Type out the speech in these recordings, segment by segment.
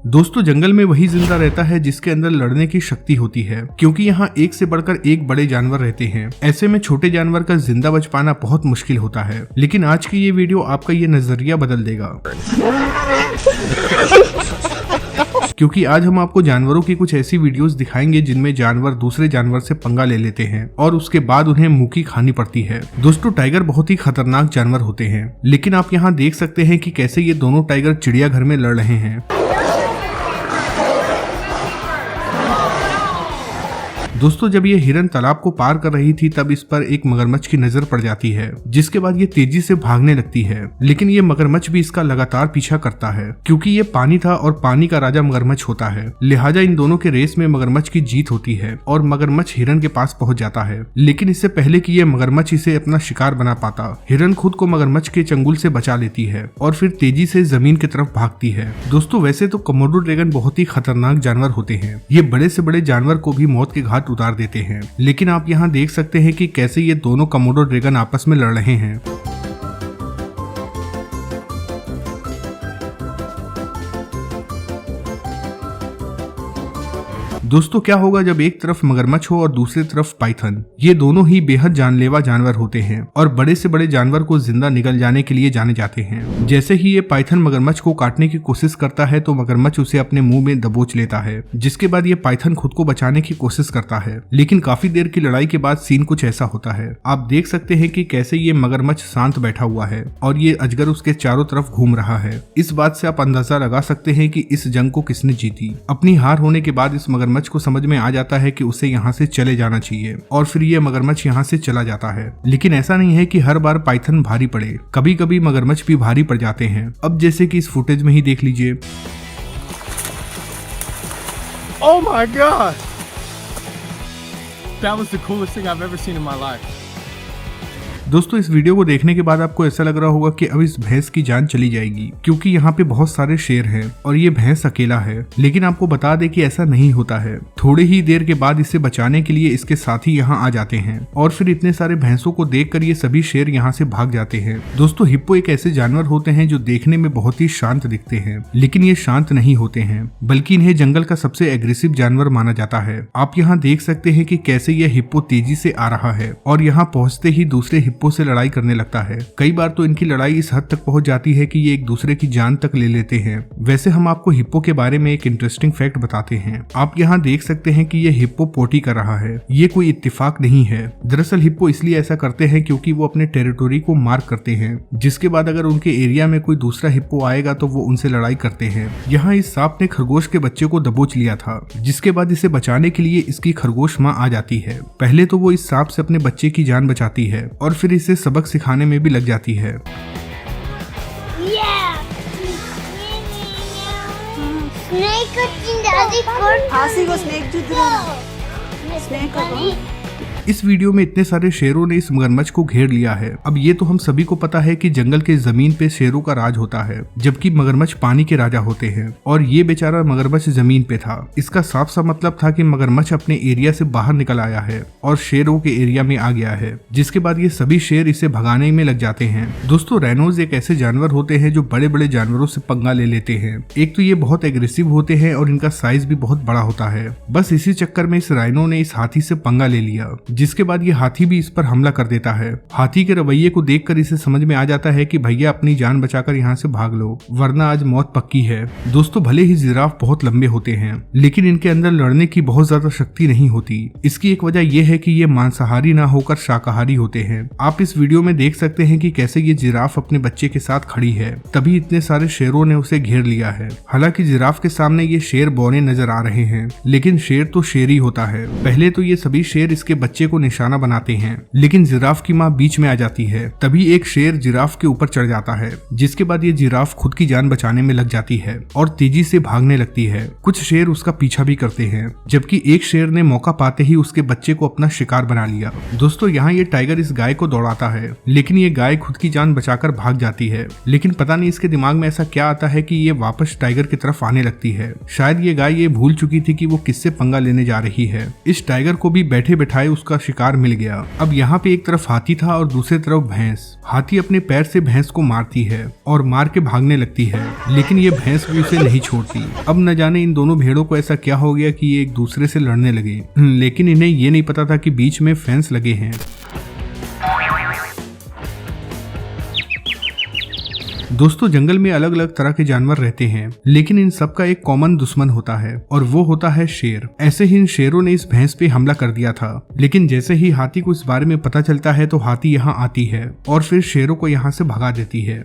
दोस्तों जंगल में वही जिंदा रहता है जिसके अंदर लड़ने की शक्ति होती है, क्योंकि यहाँ एक से बढ़कर एक बड़े जानवर रहते हैं। ऐसे में छोटे जानवर का जिंदा बच पाना बहुत मुश्किल होता है। लेकिन आज की ये वीडियो आपका ये नजरिया बदल देगा, क्योंकि आज हम आपको जानवरों की कुछ ऐसी वीडियोस दिखाएंगे जिनमें जानवर दूसरे जानवर से पंगा ले लेते हैं और उसके बाद उन्हें मुंह की खानी पड़ती है। दोस्तों टाइगर बहुत ही खतरनाक जानवर होते हैं, लेकिन आप यहाँ देख सकते हैं कि कैसे ये दोनों टाइगर चिड़ियाघर में लड़ रहे हैं। दोस्तों जब ये हिरन तालाब को पार कर रही थी तब इस पर एक मगरमच्छ की नजर पड़ जाती है, जिसके बाद ये तेजी से भागने लगती है। लेकिन ये मगरमच्छ भी इसका लगातार पीछा करता है, क्योंकि ये पानी था और पानी का राजा मगरमच्छ होता है। लिहाजा इन दोनों के रेस में मगरमच्छ की जीत होती है और मगरमच्छ हिरन के पास पहुंच जाता है। लेकिन इससे पहले कि ये मगरमच्छ इसे अपना शिकार बना पाता, हिरन खुद को मगरमच्छ के चंगुल से बचा लेती है और फिर तेजी से जमीन की तरफ भागती है। दोस्तों वैसे तो कोमोडो ड्रैगन बहुत ही खतरनाक जानवर होते हैं। ये बड़े से बड़े जानवर को भी मौत के घाट उतार देते हैं। लेकिन आप यहाँ देख सकते हैं कि कैसे ये दोनों कोमोडो ड्रैगन आपस में लड़ रहे हैं। दोस्तों क्या होगा जब एक तरफ मगरमच्छ हो और दूसरी तरफ पाइथन। ये दोनों ही बेहद जानलेवा जानवर होते हैं और बड़े से बड़े जानवर को जिंदा निगल जाने के लिए जाने जाते हैं। जैसे ही ये पाइथन मगरमच्छ को काटने की कोशिश करता है तो मगरमच्छ उसे अपने मुंह में दबोच लेता है, जिसके बाद ये पाइथन खुद को बचाने की कोशिश करता है। लेकिन काफी देर की लड़ाई के बाद सीन कुछ ऐसा होता है। आप देख सकते हैं कि कैसे ये मगरमच्छ शांत बैठा हुआ है और ये अजगर उसके चारों तरफ घूम रहा है। इस बात से आप अंदाजा लगा सकते हैं कि इस जंग को किसने जीती। अपनी हार होने के बाद इस मगरमच्छ को समझ में आ जाता है कि उसे यहाँ से चले जाना चाहिए और फिर ये मगरमच्छ यहाँ से चला जाता है। लेकिन ऐसा नहीं है कि हर बार पाइथन भारी पड़े, कभी कभी मगरमच्छ भी भारी पड़ जाते हैं। अब जैसे कि इस फुटेज में ही देख लीजिए। Oh my God! That was the coolest thing I've ever seen in my life. दोस्तों इस वीडियो को देखने के बाद आपको ऐसा लग रहा होगा कि अब इस भैंस की जान चली जाएगी, क्योंकि यहाँ पे बहुत सारे शेर हैं और ये भैंस अकेला है। लेकिन आपको बता दें कि ऐसा नहीं होता है। थोड़ी ही देर के बाद इसे बचाने के लिए इसके साथी यहाँ आ जाते हैं और फिर इतने सारे भैंसों को देखकर ये सभी शेर यहाँ से भाग जाते हैं। दोस्तों हिप्पो एक ऐसे जानवर होते हैं जो देखने में बहुत ही शांत दिखते हैं, लेकिन ये शांत नहीं होते हैं, बल्कि इन्हें जंगल का सबसे एग्रेसिव जानवर माना जाता है। आप यहाँ देख सकते हैं कि कैसे यह हिप्पो तेजी से आ रहा है और यहाँ पहुँचते ही दूसरे हिप्पो से लड़ाई करने लगता है। कई बार तो इनकी लड़ाई इस हद तक पहुंच जाती है कि ये एक दूसरे की जान तक ले लेते हैं। वैसे हम आपको हिप्पो के बारे में एक इंटरेस्टिंग फैक्ट बताते हैं। आप यहाँ देख सकते हैं कि ये हिप्पो पोटी कर रहा है। ये कोई इत्तेफाक नहीं है। दरअसल हिप्पो इसलिए ऐसा करते हैं क्योंकि वो अपने टेरिटोरी को मार्क करते हैं, जिसके बाद अगर उनके एरिया में कोई दूसरा हिप्पो आएगा तो वो उनसे लड़ाई करते हैं। यहाँ इस सांप ने खरगोश के बच्चे को दबोच लिया था, जिसके बाद इसे बचाने के लिए इसकी खरगोश माँ आ जाती है। पहले तो वो इस सांप से अपने बच्चे की जान बचाती है और फिर इसे सबक सिखाने में भी लग जाती है। इस वीडियो में इतने सारे शेरों ने इस मगरमच्छ को घेर लिया है। अब ये तो हम सभी को पता है कि जंगल के जमीन पे शेरों का राज होता है, जबकि मगरमच्छ पानी के राजा होते हैं और ये बेचारा मगरमच्छ जमीन पे था। इसका साफ सा मतलब था कि मगरमच्छ अपने एरिया से बाहर निकल आया है और शेरों के एरिया में आ गया है, जिसके बाद ये सभी शेर इसे भगाने में लग जाते हैं। दोस्तों राइनोज एक ऐसे जानवर होते हैं जो बड़े बड़े जानवरों से पंगा ले लेते हैं। एक तो ये बहुत एग्रेसिव होते हैं और इनका साइज भी बहुत बड़ा होता है। बस इसी चक्कर में इस राइनो ने इस हाथी से पंगा ले लिया, जिसके बाद ये हाथी भी इस पर हमला कर देता है। हाथी के रवैये को देखकर इसे समझ में आ जाता है कि भैया अपनी जान बचाकर यहाँ से भाग लो, वरना आज मौत पक्की है। दोस्तों भले ही जिराफ बहुत लंबे होते हैं, लेकिन इनके अंदर लड़ने की बहुत ज्यादा शक्ति नहीं होती। इसकी एक वजह यह है कि ये मांसाहारी ना होकर शाकाहारी होते हैं। आप इस वीडियो में देख सकते हैं कि कैसे ये जिराफ अपने बच्चे के साथ खड़ी है, तभी इतने सारे शेरों ने उसे घेर लिया है। हालांकि जिराफ के सामने ये शेर बौने नजर आ रहे हैं, लेकिन शेर तो शेर ही होता है। पहले तो ये सभी शेर इसके बच्चे को निशाना बनाते हैं, लेकिन जिराफ की माँ बीच में आ जाती है। तभी एक शेर जिराफ के ऊपर चढ़ जाता है, जिसके बाद ये जिराफ खुद की जान बचाने में लग जाती है और तेजी से भागने लगती है। कुछ शेर उसका पीछा भी करते हैं, जबकि एक शेर ने मौका पाते ही उसके बच्चे को अपना शिकार बना लिया। दोस्तों यहाँ ये टाइगर इस गाय को दौड़ाता है, लेकिन ये गाय खुद की जान बचाकर भाग जाती है। लेकिन पता नहीं इसके दिमाग में ऐसा क्या आता है कि ये वापस टाइगर की तरफ आने लगती है। शायद ये गाय ये भूल चुकी थी कि वो किससे पंगा लेने जा रही है। इस टाइगर को भी बैठे बैठाए उसका का शिकार मिल गया। अब यहाँ पे एक तरफ हाथी था और दूसरी तरफ भैंस। हाथी अपने पैर से भैंस को मारती है और मार के भागने लगती है, लेकिन ये भैंस भी उसे नहीं छोड़ती। अब न जाने इन दोनों भेड़ों को ऐसा क्या हो गया कि ये एक दूसरे से लड़ने लगे, लेकिन इन्हें ये नहीं पता था कि बीच में फेंस लगे हैं। दोस्तों, जंगल में अलग अलग तरह के जानवर रहते हैं, लेकिन इन सब का एक कॉमन दुश्मन होता है और वो होता है शेर। ऐसे ही इन शेरों ने इस भैंस पे हमला कर दिया था, लेकिन जैसे ही हाथी को इस बारे में पता चलता है तो हाथी यहाँ आती है और फिर शेरों को यहाँ से भगा देती है।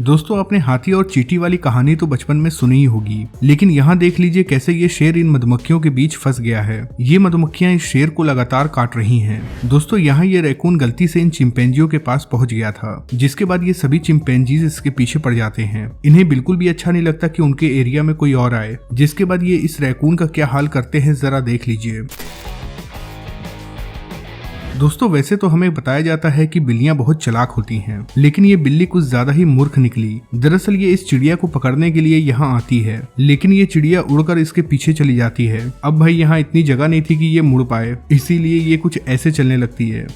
दोस्तों, आपने हाथी और चींटी वाली कहानी तो बचपन में सुनी ही होगी, लेकिन यहाँ देख लीजिए कैसे ये शेर इन मधुमक्खियों के बीच फंस गया है। ये मधुमक्खियां इस शेर को लगातार काट रही हैं। दोस्तों, यहाँ ये रैकून गलती से इन चिंपैंजियों के पास पहुंच गया था, जिसके बाद ये सभी चिंपैंजीज इसके पीछे पड़ जाते हैं। इन्हें बिल्कुल भी अच्छा नहीं लगता कि उनके एरिया में कोई और आए, जिसके बाद ये इस रैकून का क्या हाल करते हैं जरा देख लीजिए। दोस्तों, वैसे तो हमें बताया जाता है कि बिल्लियां बहुत चालाक होती हैं, लेकिन ये बिल्ली कुछ ज्यादा ही मूर्ख निकली। दरअसल ये इस चिड़िया को पकड़ने के लिए यहाँ आती है, लेकिन ये चिड़िया उड़कर इसके पीछे चली जाती है। अब भाई यहाँ इतनी जगह नहीं थी कि ये मुड़ पाए, इसीलिए ये कुछ ऐसे चलने लगती है।